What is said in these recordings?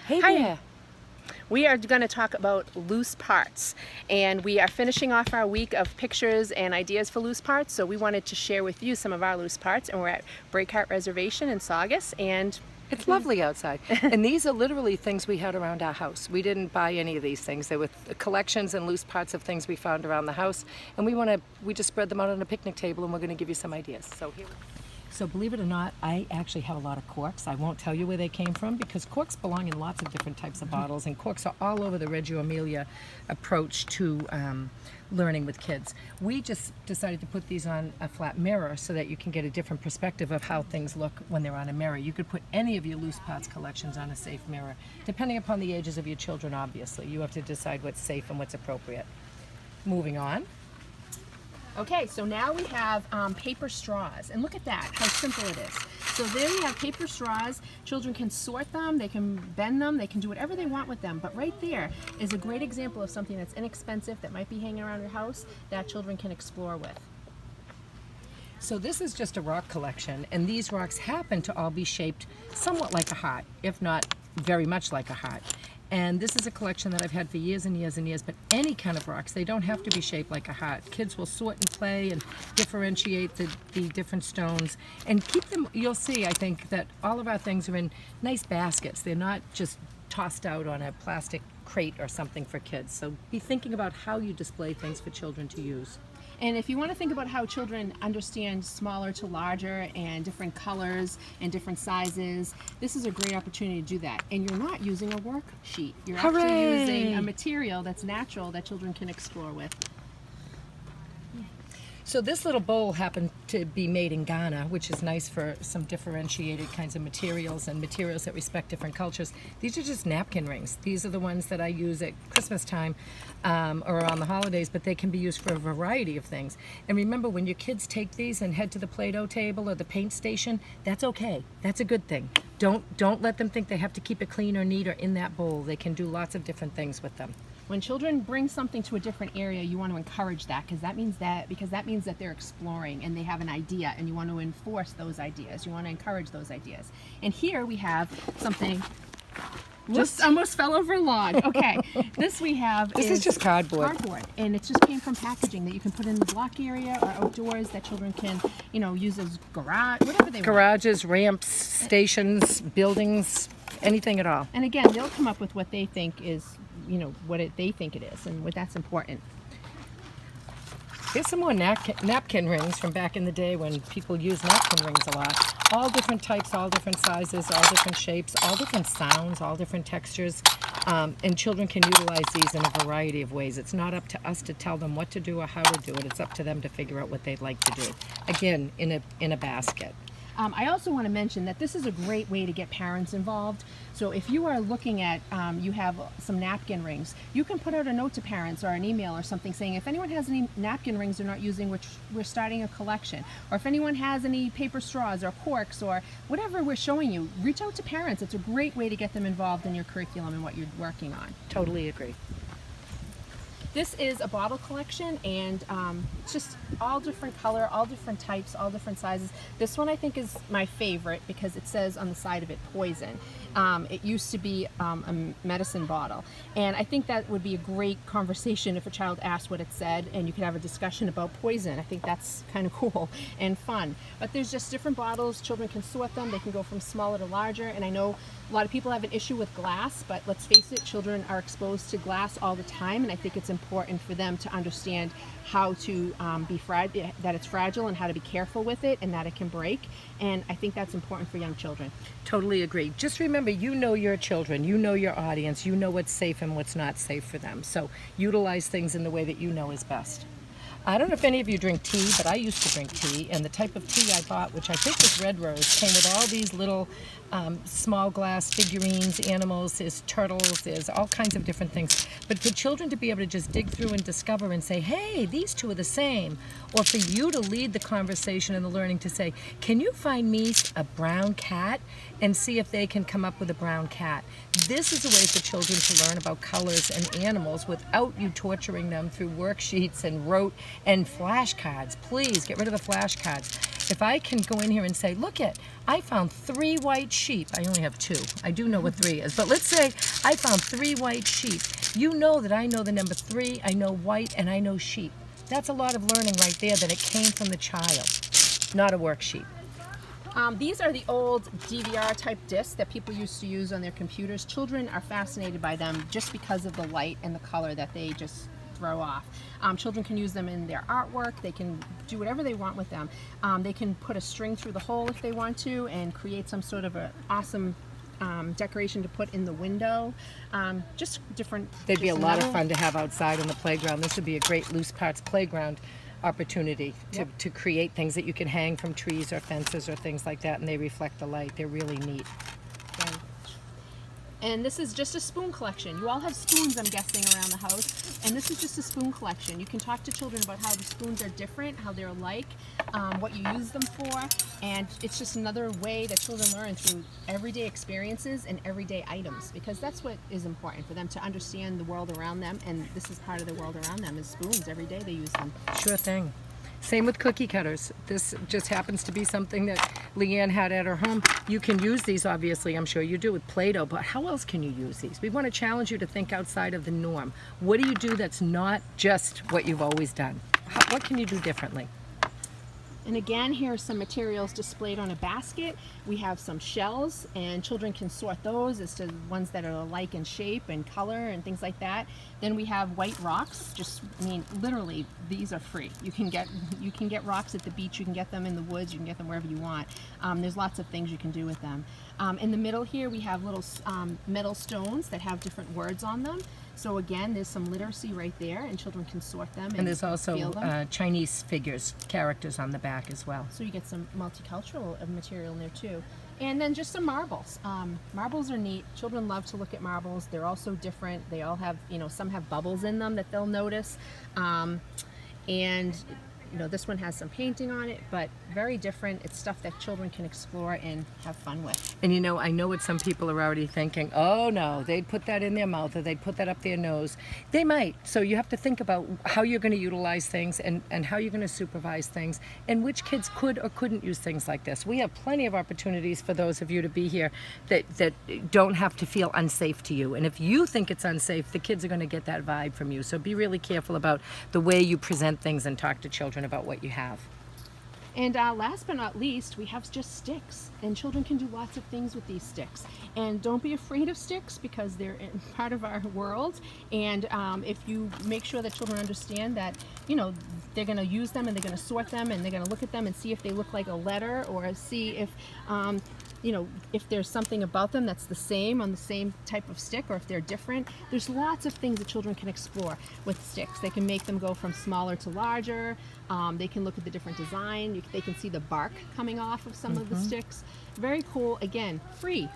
Hey Hi, there. we are going to talk about loose parts, and we are finishing off our week of pictures and ideas for loose parts, so we wanted to share with you some of our loose parts, and we're at Breakheart Reservation in Saugus, and It's lovely outside. And these are literally things we had around our house. We didn't buy any of these things. They were collections and loose parts of things we found around the house. And we just spread them out on a picnic table, and we're going to give you some ideas. So believe it or not, I actually have a lot of corks. I won't tell you where they came from because corks belong in lots of different types of bottles, and corks are all over the Reggio Emilia approach to learning with kids. We just decided to put these on a flat mirror so that you can get a different perspective of how things look when they're on a mirror. You could put any of your loose parts collections on a safe mirror, depending upon the ages of your children, obviously. You have to decide what's safe and what's appropriate. Moving on. okay, so now we have paper straws, and look at that, how simple it is. So there we have paper straws. Children can sort them, they can bend them, they can do whatever they want with them, but right there is a great example of something that's inexpensive that might be hanging around your house that children can explore with. So this is just a rock collection, and these rocks happen to all be shaped somewhat like a heart, if not very much like a heart. And this is a collection that I've had for years and years and years, but any kind of rocks, they don't have to be shaped like a heart. Kids will sort and play and differentiate the different stones and keep them. You'll see, I think, that all of our things are in nice baskets. They're not just tossed out on a plastic crate or something for kids. So be thinking about how you display things for children to use. And if you want to think about how children understand smaller to larger and different colors and different sizes, this is a great opportunity to do that. And you're not using a worksheet. You're actually Hooray! using a material that's natural that children can explore with. So this little bowl happened to be made in Ghana, which is nice for some differentiated kinds of materials and materials that respect different cultures. These are just napkin rings. These are the ones that I use at Christmas time or around the holidays, but they can be used for a variety of things. And remember, when your kids take these and head to the Play-Doh table or the paint station, that's okay. That's a good thing. Don't let them think they have to keep it clean or neat or in that bowl. They can do lots of different things with them. When children bring something to a different area, you want to encourage that because that means that they're exploring and they have an idea, and you want to enforce those ideas. You want to encourage those ideas. And here we have something. Just almost fell over a log. Okay, this we have. This is just cardboard. And it just came from packaging that you can put in the block area or outdoors that children can, use as garage, whatever they want. Garages, ramps, stations, buildings, anything at all. And again, they'll come up with what they think is, they think it is, and what that's important. Here's some more napkin rings from back in the day when people used napkin rings a lot. All different types, all different sizes, all different shapes, all different sounds, all different textures. And children can utilize these in a variety of ways. It's not up to us to tell them what to do or how to do it. It's up to them to figure out what they'd like to do. Again, in a basket. I also want to mention that this is a great way to get parents involved. So if you are looking at, you have some napkin rings, you can put out a note to parents or an email or something saying, if anyone has any napkin rings they're not using, we're starting a collection. Or if anyone has any paper straws or corks or whatever we're showing you, reach out to parents. It's a great way to get them involved in your curriculum and what you're working on. Totally agree. This is a bottle collection, and it's just all different color, all different types, all different sizes. This one I think is my favorite because it says on the side of it poison. It used to be a medicine bottle, and I think that would be a great conversation if a child asked what it said, and you could have a discussion about poison. I think that's kind of cool and fun. But there's just different bottles. Children can sort them. They can go from smaller to larger, and I know a lot of people have an issue with glass, but let's face it, children are exposed to glass all the time, and I think it's important for them to understand how to that it's fragile and how to be careful with it and that it can break. And I think that's important for young children. Totally agree. Just remember, you know your children, you know your audience, you know what's safe and what's not safe for them. So utilize things in the way that you know is best. I don't know if any of you drink tea, but I used to drink tea, and the type of tea I bought, which I think was Red Rose, came with all these little small glass figurines, animals, there's turtles, there's all kinds of different things. But for children to be able to just dig through and discover and say, hey, these two are the same, or for you to lead the conversation and the learning to say, can you find me a brown cat, and see if they can come up with a brown cat. This is a way for children to learn about colors and animals without you torturing them through worksheets and rote and flashcards. Please get rid of the flashcards. If I can go in here and say, look I found 3 white sheep. I only have 2. I do know what 3 is, but let's say I found 3 white sheep. You know that I know the number 3, I know white, and I know sheep. That's a lot of learning right there, that it came from the child, not a worksheet. These are the old DVR type discs that people used to use on their computers. Children are fascinated by them just because of the light and the color that they just throw off. Children can use them in their artwork. They can do whatever they want with them. They can put a string through the hole if they want to and create some sort of an awesome decoration to put in the window. Just different. They'd be a just lot of another- fun to have outside on the playground. This would be a great loose parts playground opportunity to create things that you can hang from trees or fences or things like that, and they reflect the light. They're really neat. And this is just a spoon collection. You all have spoons, I'm guessing, around the house. And this is just a spoon collection. You can talk to children about how the spoons are different, how they're alike, what you use them for. And it's just another way that children learn through everyday experiences and everyday items, because that's what is important for them to understand the world around them. And this is part of the world around them is spoons. Every day they use them. Sure thing. Same with cookie cutters. This just happens to be something that Leanne had at her home. You can use these, obviously, I'm sure you do, with Play-Doh, but how else can you use these? We want to challenge you to think outside of the norm. What do you do that's not just what you've always done? What can you do differently? And again, here are some materials displayed on a basket. We have some shells, and children can sort those as to ones that are alike in shape and color and things like that. Then we have white rocks. Literally, these are free. You can get rocks at the beach. You can get them in the woods. You can get them wherever you want. There's lots of things you can do with them. In the middle here, we have little metal stones that have different words on them. So again, there's some literacy right there, and children can sort them And there's feel also them. Chinese figures, characters on the back as well. So you get some multicultural material in there too. And then just some marbles. Marbles are neat. Children love to look at marbles. They're all so different. They all have, some have bubbles in them that they'll notice. And this one has some painting on it, but very different. It's stuff that children can explore and have fun with. And I know what some people are already thinking, oh no, they'd put that in their mouth or they'd put that up their nose. They might. So you have to think about how you're going to utilize things and how you're going to supervise things and which kids could or couldn't use things like this. We have plenty of opportunities for those of you to be here that don't have to feel unsafe to you. And if you think it's unsafe, the kids are going to get that vibe from you. So be really careful about the way you present things and talk to children about what you have. And last but not least, we have just sticks, and children can do lots of things with these sticks. And don't be afraid of sticks, because they're part of our world. And if you make sure that children understand that, they're going to use them and they're going to sort them and they're going to look at them and see if they look like a letter, or see if if there's something about them that's the same on the same type of stick, or if they're different. There's lots of things that children can explore with sticks. They can make them go from smaller to larger. They can look at the different design. They can see the bark coming off of some of the sticks. Very cool. Again, free.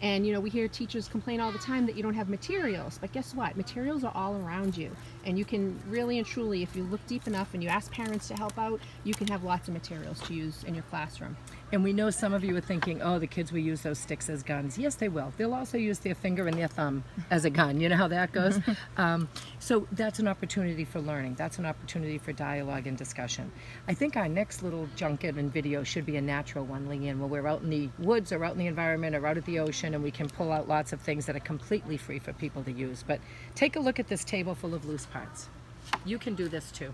And we hear teachers complain all the time that you don't have materials, but guess what? Materials are all around you, and you can really and truly, if you look deep enough and you ask parents to help out, you can have lots of materials to use in your classroom. And we know some of you are thinking, oh, the kids will use those sticks as guns. Yes, they will. They'll also use their finger and their thumb as a gun. You know how that goes? So that's an opportunity for learning. That's an opportunity for dialogue and discussion. I think our next little junket and video should be a natural one, Leanne, where we're out in the woods or out in the environment or out at the ocean, and we can pull out lots of things that are completely free for people to use. But take a look at this table full of loose parts. You can do this too.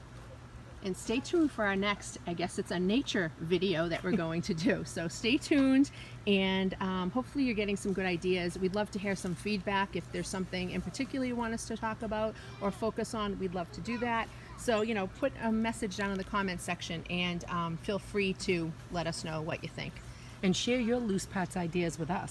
And stay tuned for our next, I guess it's a nature video that we're going to do. So stay tuned, and hopefully you're getting some good ideas. We'd love to hear some feedback. If there's something in particular you want us to talk about or focus on, we'd love to do that. So, put a message down in the comment section, and feel free to let us know what you think. And share your loose parts ideas with us.